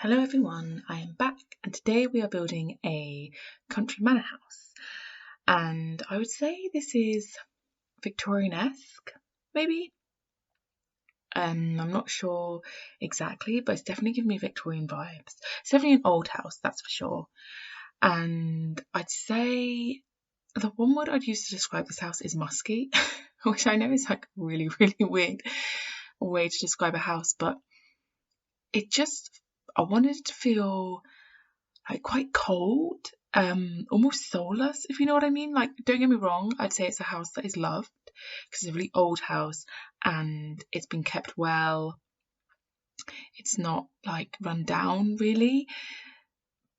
Hello everyone, I am back and today we are building a country manor house, and I would say this is Victorian-esque, maybe? I'm not sure exactly, but it's definitely giving me Victorian vibes. It's definitely an old house, that's for sure. And I'd say the one word I'd use to describe this house is musky, which I know is like really, really weird way to describe a house, but it just, I wanted it to feel like quite cold, almost soulless, if you know what I mean. Like, don't get me wrong, I'd say it's a house that is loved because it's a really old house and it's been kept well. It's not like run down really,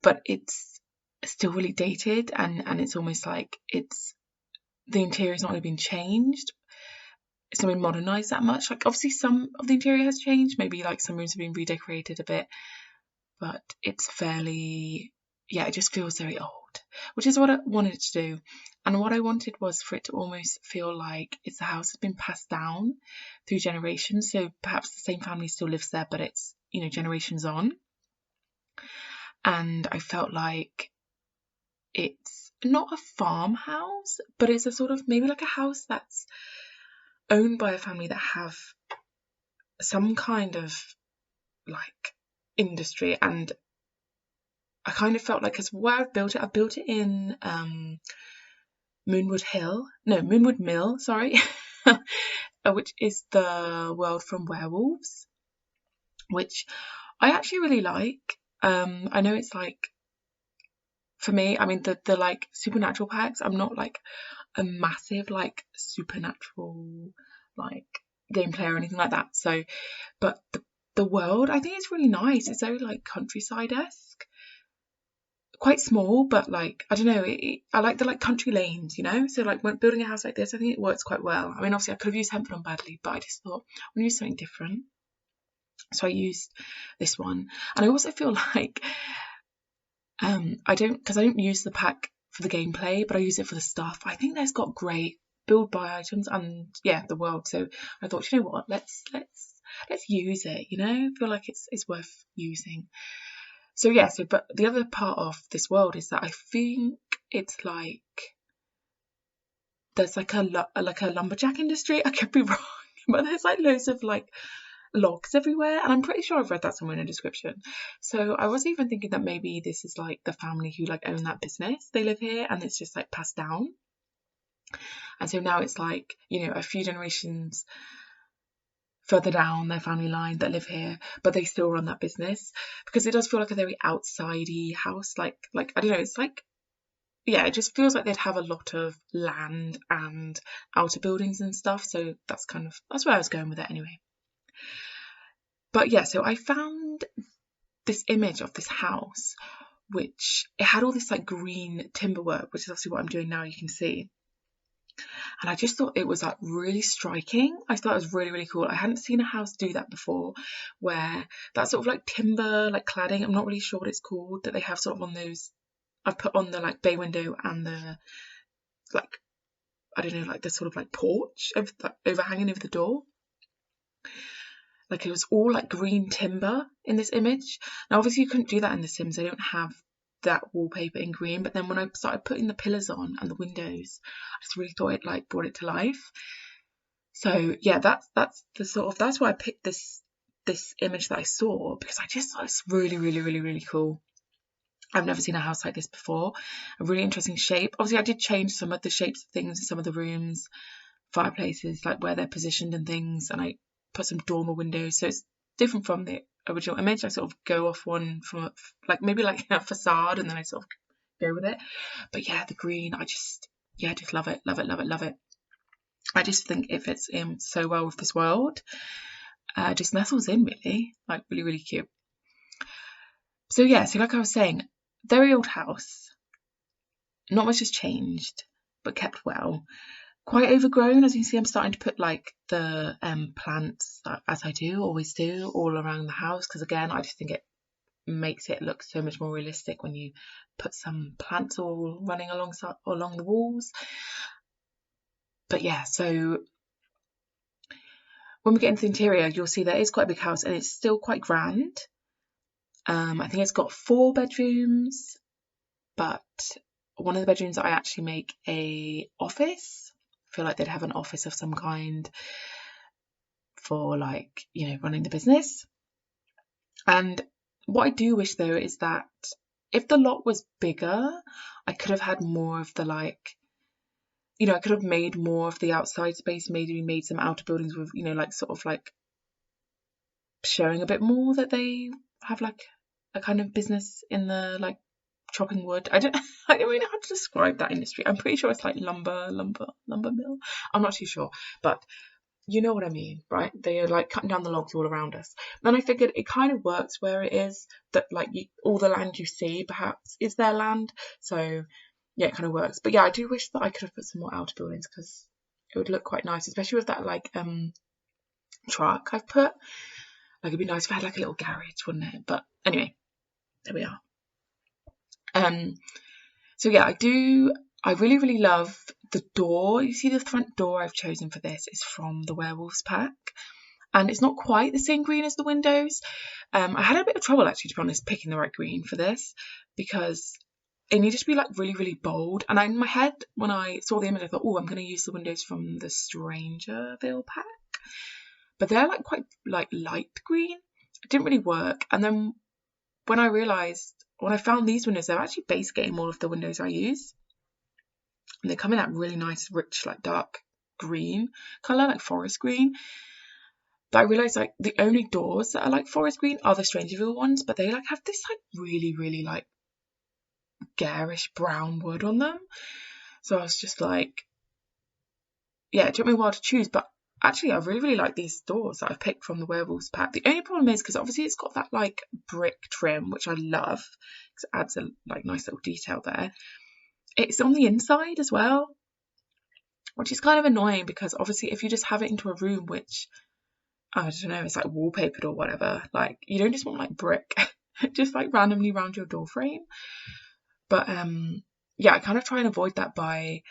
but it's still really dated, and it's almost like the interior's not really been changed. It's not been modernised that much. Like, obviously some of the interior has changed, maybe like some rooms have been redecorated a bit, but it's fairly, yeah, it just feels very old, which is what I wanted to do. And what I wanted was for it to almost feel like it's a house that's been passed down through generations. So perhaps the same family still lives there, but it's, generations on. And I felt like it's not a farmhouse, but it's a sort of maybe like a house that's owned by a family that have some kind of like industry. And I kind of felt like, because where I've built it in Moonwood Mill, sorry, which is the world from werewolves, which I actually really like. I know it's like, for me, I mean, the like supernatural packs, I'm not like a massive like supernatural like gameplay or anything like that. So, but the world, I think it's really nice. It's very like countryside-esque. Quite small, but like, I don't know, I like the like country lanes, so like when building a house like this, I think it works quite well. I mean, obviously I could have used Hempel badly, but I just thought I'm gonna use something different, so I used this one. And I also feel like I don't use the pack for the gameplay, but I use it for the stuff. I think there's got great build buy items and yeah, the world. So I thought, you know what, let's use it. I feel like it's worth using. So yeah, but the other part of this world is that I think it's like there's like a lumberjack industry. I could be wrong, but there's like loads of like logs everywhere, and I'm pretty sure I've read that somewhere in a description. So I was even thinking that maybe this is like the family who like own that business. They live here, and it's just like passed down. And so now it's like, a few generations further down their family line that live here, but they still run that business, because it does feel like a very outsidey house. Like I don't know, it's like, yeah, it just feels like they'd have a lot of land and outer buildings and stuff. So that's where I was going with it anyway. But yeah, so I found this image of this house, which it had all this like green timber work, which is obviously what I'm doing now, you can see. And I just thought it was like really striking. I thought it was really, really cool. I hadn't seen a house do that before, where that sort of like timber, like cladding, I'm not really sure what it's called, that they have sort of on those, I've put on the like bay window and the like, I don't know, like the sort of like porch overhanging over the door. Like it was all like green timber in this image. Now obviously you couldn't do that in The Sims. They don't have that wallpaper in green, but then when I started putting the pillars on and the windows, I just really thought it like brought it to life. So yeah, that's why I picked this image that I saw, because I just thought it's really, really, really, really cool. I've never seen a house like this before. A really interesting shape. Obviously I did change some of the shapes of things in some of the rooms, fireplaces, like where they're positioned and things, and I put some dormer windows, so it's different from the original image. I sort of go off one from like maybe like a facade, and then I sort of go with it. But yeah, the green, I just love it, love it, love it, love it. I just think it fits in so well with this world. Just nestles in really, like really, really cute. So yeah, so like I was saying, very old house, not much has changed, but kept well. Quite overgrown, as you can see. I'm starting to put like the plants, as I always do, all around the house, because again, I just think it makes it look so much more realistic when you put some plants all running along the walls. But yeah, so when we get into the interior, you'll see that it's quite a big house and it's still quite grand. I think it's got 4 bedrooms, but one of the bedrooms I actually make a office. I feel like they'd have an office of some kind for, like, you know, running the business. And what I do wish though is that if the lot was bigger, I could have had more of the, like, you know, I could have made more of the outside space, maybe made some outer buildings with, you know, like sort of like showing a bit more that they have like a kind of business in the, like, chopping wood. I don't really know how to describe that industry. I'm pretty sure it's like lumber mill. I'm not too sure, but you know what I mean, right? They are like cutting down the logs all around us. Then I figured it kind of works where it is that, like, all the land you see perhaps is their land. So yeah, it kind of works. But yeah, I do wish that I could have put some more outer buildings because it would look quite nice, especially with that, like, truck I've put. Like, it'd be nice if I had like a little garage, wouldn't it? But anyway, there we are. So yeah, I really love the door. You see the front door I've chosen for this is from the Werewolves pack, and it's not quite the same green as the windows. I had a bit of trouble, actually, to be honest, picking the right green for this because it needed to be like really bold. And in my head, when I saw the image, I thought, oh, I'm going to use the windows from the Strangerville pack, but they're like quite like light green. It didn't really work. And then when I found these windows, they're actually base game all of the windows I use. And they come in that really nice, rich, like dark green colour, like forest green. But I realised, like, the only doors that are like forest green are the Strangerville ones, but they like have this like really like garish brown wood on them. So I was just like, yeah, it took me a while to choose, but actually I really like these doors that I've picked from the Werewolves pack. The only problem is because obviously it's got that like brick trim, which I love because it adds a like nice little detail there. It's on the inside as well, which is kind of annoying because obviously if you just have it into a room which, I don't know, it's like wallpapered or whatever, like, you don't just want like brick just like randomly around your door frame. But yeah, I kind of try and avoid that by,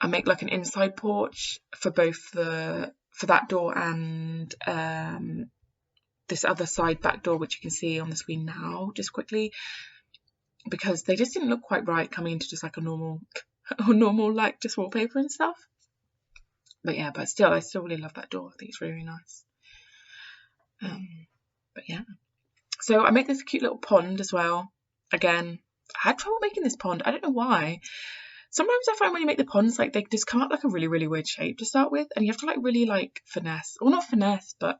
I make like an inside porch for both for that door and this other side back door, which you can see on the screen now just quickly, because they just didn't look quite right coming into just like a normal like just wallpaper and stuff. But yeah, but still, I still really love that door. I think it's really nice. But yeah, so I make this cute little pond as well. Again, I had trouble making this pond. I don't know why. Sometimes I find when you make the ponds, like, they just come out like a really weird shape to start with, and you have to like really like finesse, or not finesse, but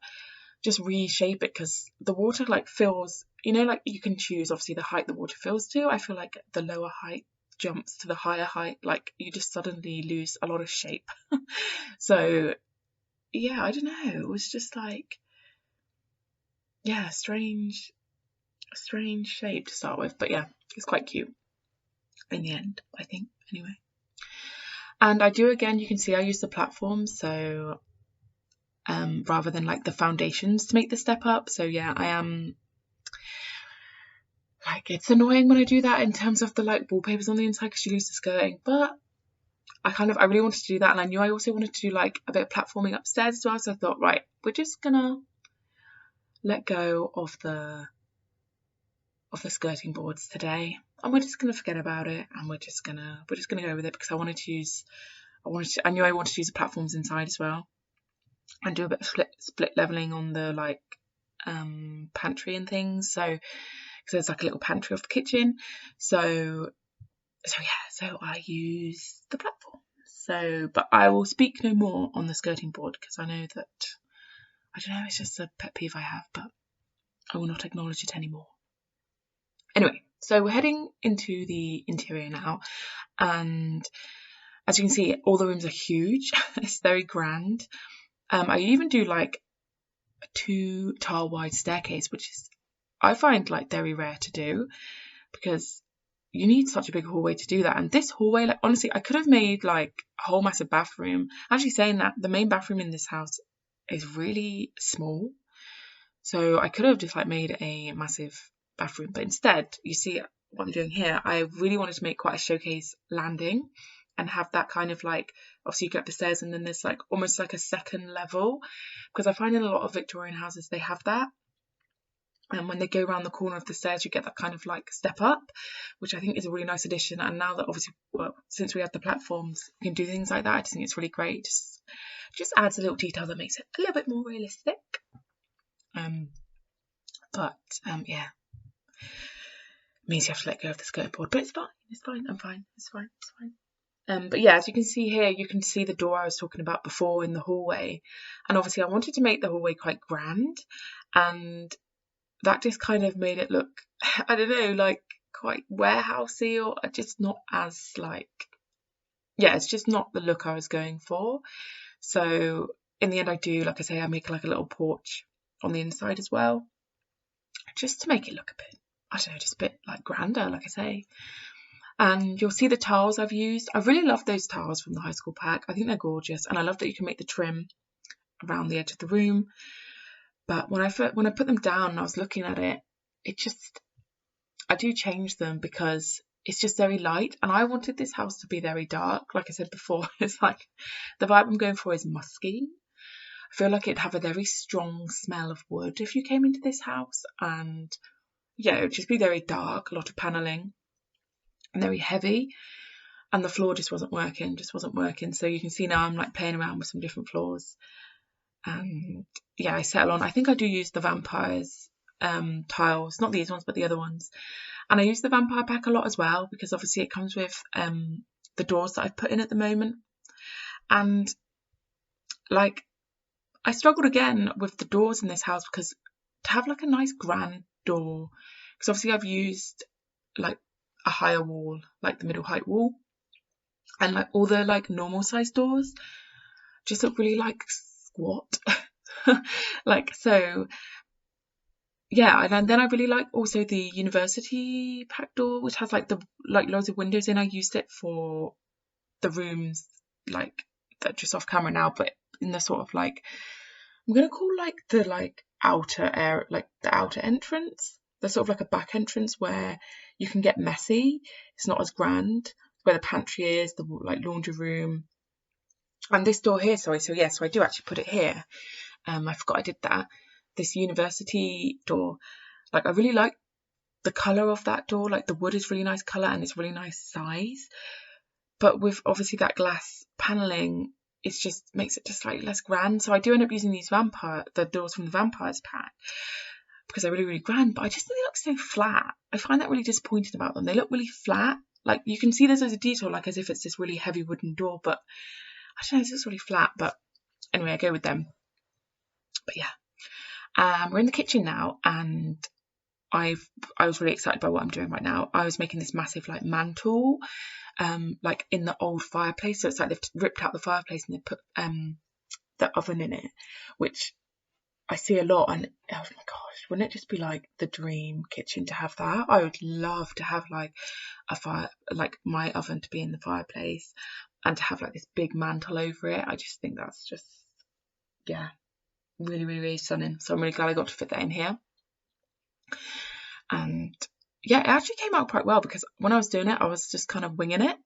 just reshape it, because the water like fills, you know, like you can choose obviously the height the water fills to. I feel like the lower height jumps to the higher height, like you just suddenly lose a lot of shape. So yeah, I don't know, it was just like, yeah, strange shape to start with, but yeah, it's quite cute in the end, I think, anyway. And I do, again, you can see I use the platforms, so rather than like the foundations to make the step up. So yeah, I am like, it's annoying when I do that in terms of the like wallpapers on the inside because you lose the skirting, but I really wanted to do that, and I knew I also wanted to do like a bit of platforming upstairs as well, so I thought, right, we're just gonna let go of the skirting boards today, and we're just gonna forget about it, and we're just gonna go with it, because I knew I wanted to use the platforms inside as well, and do a bit of split leveling on the like pantry and things. So because there's like a little pantry off the kitchen, so I use the platform. So, but I will speak no more on the skirting board because I know that, I don't know, it's just a pet peeve I have, but I will not acknowledge it anymore. Anyway, so we're heading into the interior now, and as you can see, all the rooms are huge. It's very grand. I even do like a 2 tile wide staircase, which is, I find, like very rare to do, because you need such a big hallway to do that. And this hallway, like, honestly, I could have made like a whole massive bathroom. Actually, saying that, the main bathroom in this house is really small, so I could have just like made a massive bathroom, but instead, you see what I'm doing here, I really wanted to make quite a showcase landing and have that kind of like, obviously you get up the stairs and then there's like almost like a second level, because I find in a lot of Victorian houses they have that. And when they go around the corner of the stairs, you get that kind of like step up, which I think is a really nice addition. And now that obviously, well, since we have the platforms, we can do things like that. I just think it's really great. Just adds a little detail that makes it a little bit more realistic. Yeah, means you have to let go of the skirting board, but it's fine. I'm fine. It's fine. But yeah, as you can see here, you can see the door I was talking about before in the hallway. And obviously I wanted to make the hallway quite grand, and that just kind of made it look, I don't know, like quite warehousey, or just not as like, yeah, it's just not the look I was going for. So in the end, like I say, I make like a little porch on the inside as well, just to make it look a bit, I don't know, just a bit like grander, like I say. And you'll see the tiles I've used. I really love those tiles from the high school pack. I think they're gorgeous, and I love that you can make the trim around the edge of the room. But when I put them down and I was looking at it, I do change them because it's just very light, and I wanted this house to be very dark. Like I said before, it's like the vibe I'm going for is musky. I feel like it'd have a very strong smell of wood if you came into this house, and yeah, it would just be very dark, a lot of paneling, and very heavy, and the floor just wasn't working. So you can see now I'm like playing around with some different floors, and yeah, I settle on, I think I do use the vampires tiles, not these ones but the other ones, and I use the vampire pack a lot as well, because obviously it comes with the doors that I've put in at the moment. And like, I struggled again with the doors in this house, because to have like a nice grand door, because obviously I've used like a higher wall, like the middle height wall, and like all the like normal size doors just look really like squat. Like, so yeah. And then I really like also the university pack door, which has like loads of windows in. I used it for the rooms like that just off camera now, but in the sort of like, I'm gonna call like the like outer air, like the outer entrance. There's sort of like a back entrance where you can get messy. It's not as grand. Where the pantry is, the like laundry room, and this door here. So I do actually put it here. I forgot I did that. This university door, like I really like the colour of that door. Like the wood is really nice colour and it's really nice size. But with obviously that glass paneling, it just makes it just like less grand. So I do end up using the doors from the vampires pack, because they're really, really grand, but I just think they look so flat. I find that really disappointing about them. They look really flat. Like you can see there's a detail, like as if it's this really heavy wooden door, but I don't know, it's just really flat. But anyway, I go with them. But yeah, we're in the kitchen now, and I was really excited by what I'm doing right now. I was making this massive like mantle, like in the old fireplace. So it's like they've ripped out the fireplace and they put the oven in it, which I see a lot, and oh my gosh, wouldn't it just be like the dream kitchen to have that? I would love to have like a fire, like my oven to be in the fireplace, and to have like this big mantle over it. I just think that's just, yeah, really, really, really stunning. So I'm really glad I got to fit that in here. And yeah, it actually came out quite well, because when I was doing it, I was just kind of winging it.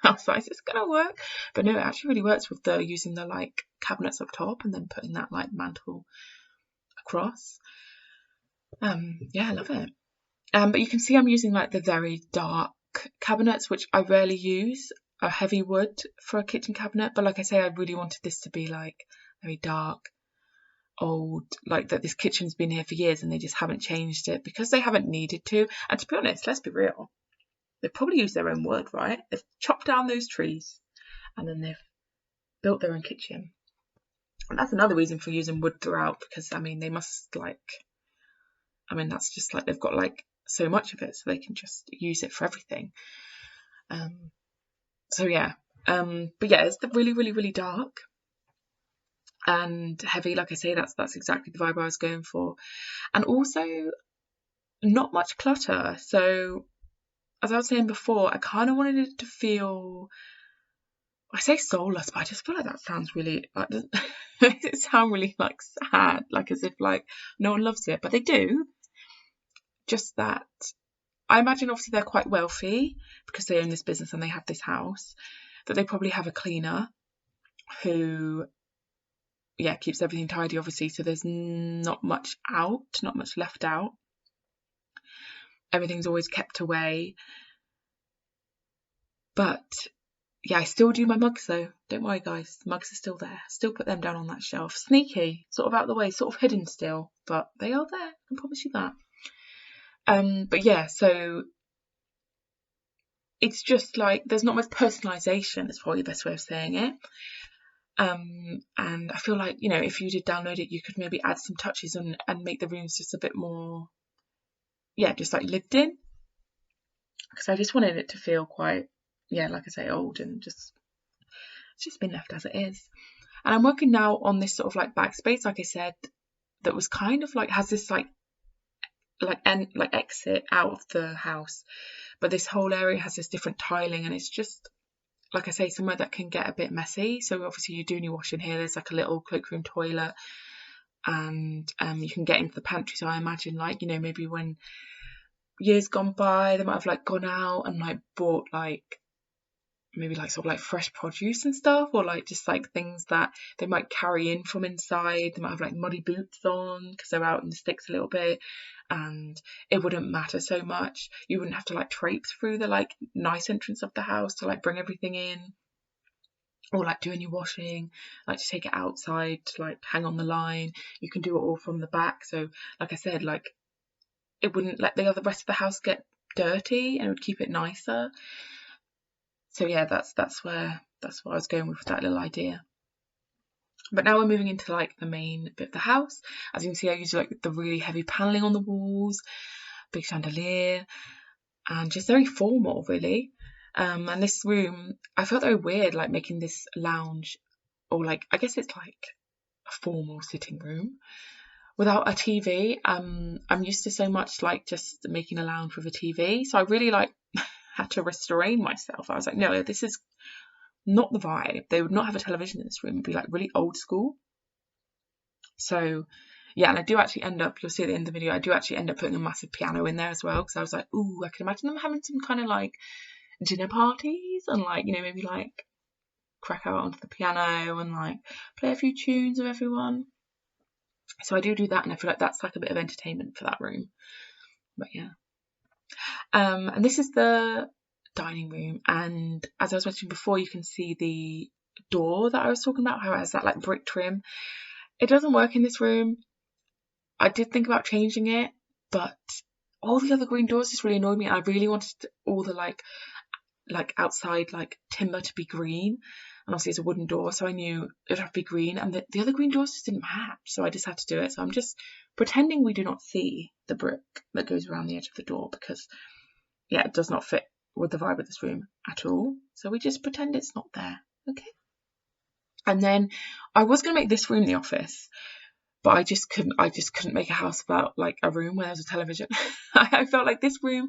I was like, is this gonna work? But no, it actually really works with using the like cabinets up top and then putting that like mantle across. Yeah, I love it. But you can see I'm using like the very dark cabinets, which I rarely use a heavy wood for a kitchen cabinet. But like I say, I really wanted this to be like very dark, old, like that this kitchen's been here for years and they just haven't changed it because they haven't needed to. And to be honest, let's be real, they've probably used their own wood, right? They've chopped down those trees and then they've built their own kitchen. And that's another reason for using wood throughout, because I mean they must like, I mean that's just like they've got like so much of it, so they can just use it for everything. So yeah, but yeah, it's really, really, really dark and heavy. Like I say, that's exactly the vibe I was going for, and also not much clutter. So as I was saying before, I kind of wanted it to feel, I say soulless, but I just feel like that sounds really like, makes it sound really like sad, like as if like no one loves it, but they do. Just that I imagine obviously they're quite wealthy because they own this business and they have this house, that they probably have a cleaner who, yeah, keeps everything tidy obviously, so there's not much left out. everything's always kept away. But yeah, I still do my mugs though. Don't worry guys, the mugs are still there. Still put them down on that shelf. Sneaky, sort of out of the way, sort of hidden still, but they are there, I can promise you that. But yeah, so it's just like there's not much personalisation, is probably the best way of saying it. And I feel like, you know, if you did download it, you could maybe add some touches and make the rooms just a bit more, yeah, just like lived in. Because I just wanted it to feel quite, yeah, like I say, old, and just it's just been left as it is. And I'm working now on this sort of like backspace, like I said, that was kind of like has this like exit out of the house, but this whole area has this different tiling, and it's just, like I say, somewhere that can get a bit messy. So obviously you do your washing here. There's like a little cloakroom toilet, and you can get into the pantry. So I imagine, like, you know, maybe when years gone by, they might have like gone out and like bought like maybe like sort of like fresh produce and stuff, or like just like things that they might carry in from inside. They might have like muddy boots on because they're out in the sticks a little bit, and it wouldn't matter so much. You wouldn't have to like traipse through the like nice entrance of the house to like bring everything in, or like doing your washing, like to take it outside to like hang on the line. You can do it all from the back. So like I said, like it wouldn't let the rest of the house get dirty, and it would keep it nicer. So yeah, that's where I was going with that little idea. But now we're moving into like the main bit of the house. As you can see, I use like the really heavy paneling on the walls, big chandelier, and just very formal really. And this room, I felt very weird like making this lounge, or like I guess it's like a formal sitting room without a TV. I'm used to so much like just making a lounge with a TV, so I really like had to restrain myself. I was like, no, this is not the vibe. They would not have a television in this room. It'd be like really old school. So yeah, and I do actually end up, you'll see at the end of the video, I do actually end up putting a massive piano in there as well, because I was like, ooh, I can imagine them having some kind of like dinner parties, and like, you know, maybe like crack out onto the piano and like play a few tunes with everyone. So I do that, and I feel like that's like a bit of entertainment for that room. But yeah. And this is the dining room, and as I was mentioning before, you can see the door that I was talking about, how it has that like brick trim. It doesn't work in this room. I did think about changing it, but all the other green doors just really annoyed me, and I really wanted all the like outside like timber to be green, and obviously it's a wooden door, so I knew it would have to be green, and the other green doors just didn't match, so I just had to do it. So I'm just pretending we do not see the brick that goes around the edge of the door, because yeah, it does not fit with the vibe of this room at all. So we just pretend it's not there, okay? And then I was going to make this room the office, but I just couldn't make a house without like a room where there's a television. I felt like this room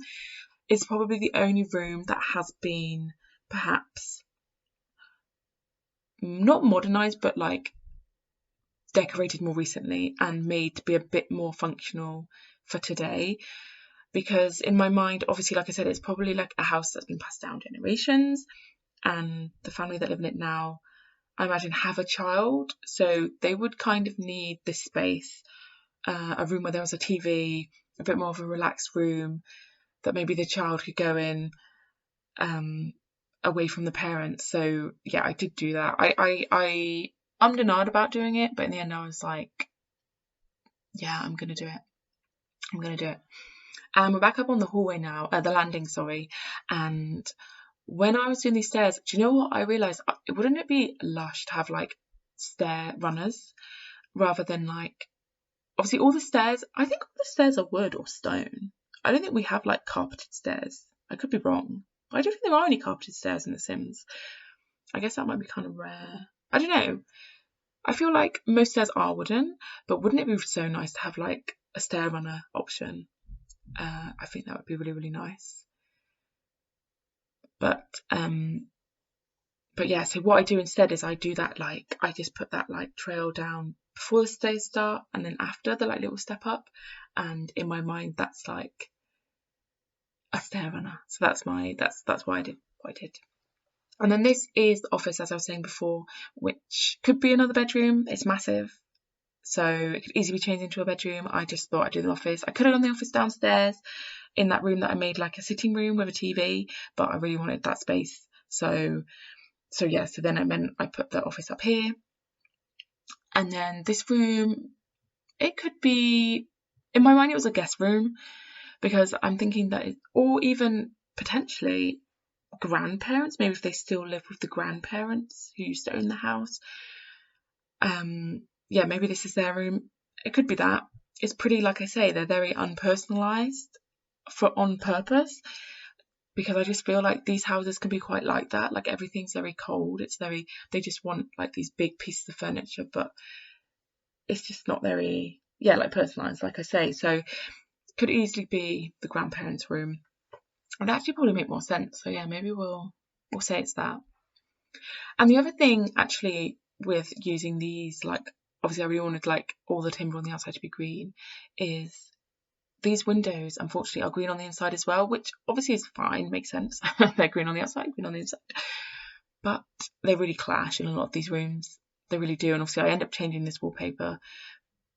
is probably the only room that has been perhaps not modernized, but like decorated more recently and made to be a bit more functional for today. Because in my mind, obviously, like I said, it's probably like a house that's been passed down generations, and the family that live in it now, I imagine, have a child, so they would kind of need this space, a room where there was a TV, a bit more of a relaxed room that maybe the child could go in away from the parents. So yeah, I did do that. I ummed and ahed about doing it, but in the end I was like, yeah, I'm gonna do it. And we're back up on the hallway now, the landing, sorry. And when I was doing these stairs, do you know what I realised? Wouldn't it be lush to have like stair runners rather than like, obviously all the stairs, I think all the stairs are wood or stone. I don't think we have like carpeted stairs. I could be wrong. I don't think there are any carpeted stairs in The Sims. I guess that might be kind of rare. I don't know. I feel like most stairs are wooden, but wouldn't it be so nice to have like a stair runner option? I think that would be really, really nice. But yeah, so what I do instead is I do that, like, I just put that like trail down before the stairs start, and then after the like little step up, and in my mind that's like a stair runner. So that's why I did what I did. And then this is the office, as I was saying before, which could be another bedroom. It's massive, so it could easily be changed into a bedroom. I just thought I'd do the office. I could have done the office downstairs, in that room that I made like a sitting room with a TV, but I really wanted that space. So then it meant I put the office up here. And then this room, it could be, in my mind it was a guest room, because I'm thinking that or even potentially grandparents, maybe if they still live with the grandparents who used to own the house. Yeah, maybe this is their room. It could be that. It's pretty, like I say, they're very unpersonalized on purpose, because I just feel like these houses can be quite like that. Like everything's very cold. They just want like these big pieces of furniture, but it's just not very, like personalized, like I say. So could easily be the grandparents' room. It'd actually probably make more sense. So yeah, maybe we'll say it's that. And the other thing actually with using these, like obviously I really wanted like all the timber on the outside to be green, is these windows unfortunately are green on the inside as well, which obviously is fine, makes sense. They're green on the outside, green on the inside. But they really clash in a lot of these rooms. They really do. And obviously I end up changing this wallpaper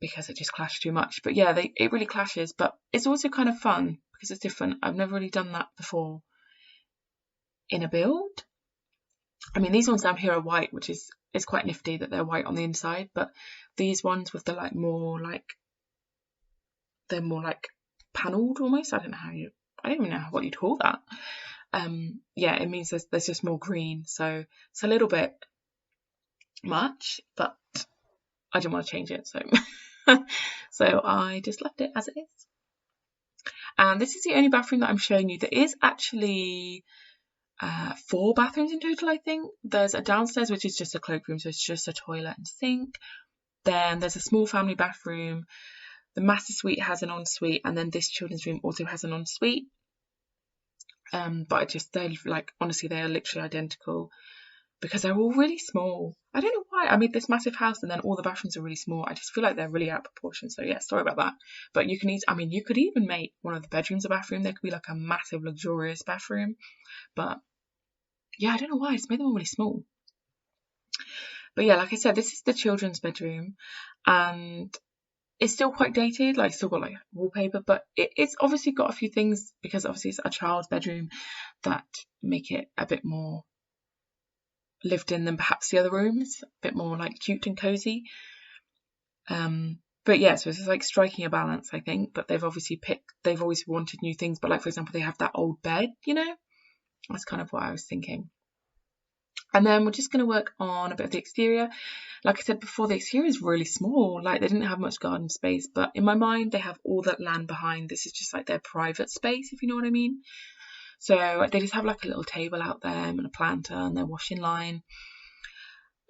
because it just clashed too much. But yeah, it really clashes, but it's also kind of fun because it's different. I've never really done that before in a build. I mean, these ones down here are white, which is quite nifty that they're white on the inside, but these ones with the they're more like panelled almost. I don't even know what you'd call that. Yeah, it means there's just more green, so it's a little bit much, but I didn't want to change it, so so I just left it as it is. And this is the only bathroom that I'm showing you. There is actually 4 bathrooms in total, I think. There's a downstairs, which is just a cloakroom, so it's just a toilet and sink. Then there's a small family bathroom. The master suite has an ensuite, and then this children's room also has an ensuite. But they're like, honestly, they are literally identical because they're all really small. I don't know why. I made this massive house and then all the bathrooms are really small. I just feel like they're really out of proportion. So yeah, sorry about that. But you could even make one of the bedrooms a bathroom. There could be like a massive, luxurious bathroom. But yeah, I don't know why. I just made them all really small. But yeah, like I said, this is the children's bedroom, and it's still quite dated. Like, still got like wallpaper, but it's obviously got a few things, because obviously it's a child's bedroom, that make it a bit more lived in than perhaps the other rooms. A bit more like cute and cozy. But yeah, so it's like striking a balance, I think. But they've always wanted new things. But like, for example, they have that old bed, That's kind of what I was thinking. And then we're just going to work on a bit of the exterior. Like I said before, the exterior is really small. Like, they didn't have much garden space, but in my mind, they have all that land behind. This is just like their private space, if you know what I mean. So they just have like a little table out there and a planter and their washing line.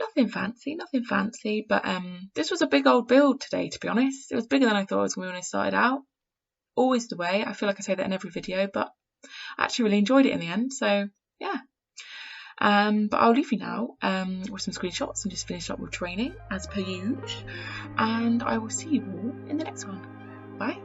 Nothing fancy, but this was a big old build today, to be honest. It was bigger than I thought it was going to be when I started out. Always the way. I feel like I say that in every video, but I actually really enjoyed it in the end. So yeah. But I'll leave you now with some screenshots and just finish up with training as per usual. And I will see you all in the next one. Bye.